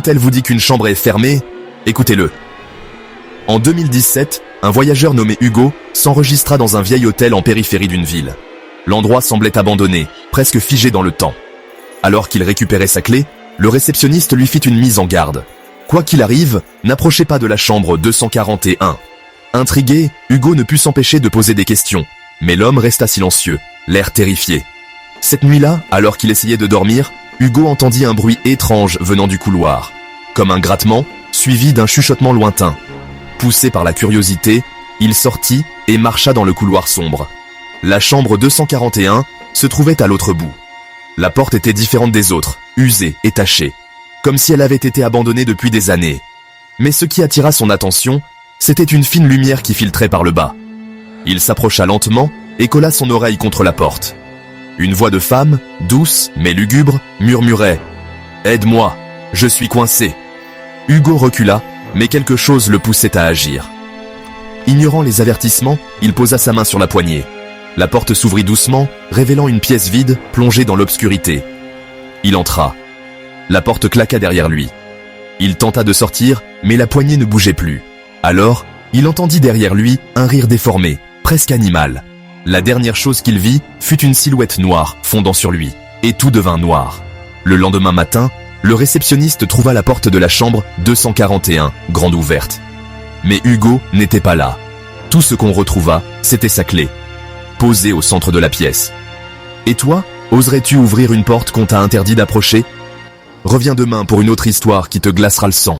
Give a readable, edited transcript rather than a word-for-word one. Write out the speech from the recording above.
hôtel vous dit qu'une chambre est fermée, écoutez-le. En 2017, un voyageur nommé Hugo s'enregistra dans un vieil hôtel en périphérie d'une ville. L'endroit semblait abandonné, presque figé dans le temps. Alors qu'il récupérait sa clé, le réceptionniste lui fit une mise en garde. Quoi qu'il arrive, n'approchez pas de la chambre 241. Intrigué, Hugo ne put s'empêcher de poser des questions, mais l'homme resta silencieux, l'air terrifié. Cette nuit-là, alors qu'il essayait de dormir, Hugo entendit un bruit étrange venant du couloir, comme un grattement, suivi d'un chuchotement lointain. Poussé par la curiosité, il sortit et marcha dans le couloir sombre. La chambre 241 se trouvait à l'autre bout. La porte était différente des autres, usée et tachée, comme si elle avait été abandonnée depuis des années. Mais ce qui attira son attention, c'était une fine lumière qui filtrait par le bas. Il s'approcha lentement et colla son oreille contre la porte. Une voix de femme, douce mais lugubre, murmurait « Aide-moi, je suis coincé ». Hugo recula, mais quelque chose le poussait à agir. Ignorant les avertissements, il posa sa main sur la poignée. La porte s'ouvrit doucement, révélant une pièce vide, plongée dans l'obscurité. Il entra. La porte claqua derrière lui. Il tenta de sortir, mais la poignée ne bougeait plus. Alors, il entendit derrière lui un rire déformé, presque animal. La dernière chose qu'il vit fut une silhouette noire fondant sur lui, et tout devint noir. Le lendemain matin, le réceptionniste trouva la porte de la chambre 241, grande ouverte. Mais Hugo n'était pas là. Tout ce qu'on retrouva, c'était sa clé, posée au centre de la pièce. Et toi, oserais-tu ouvrir une porte qu'on t'a interdit d'approcher ? Reviens demain pour une autre histoire qui te glacera le sang.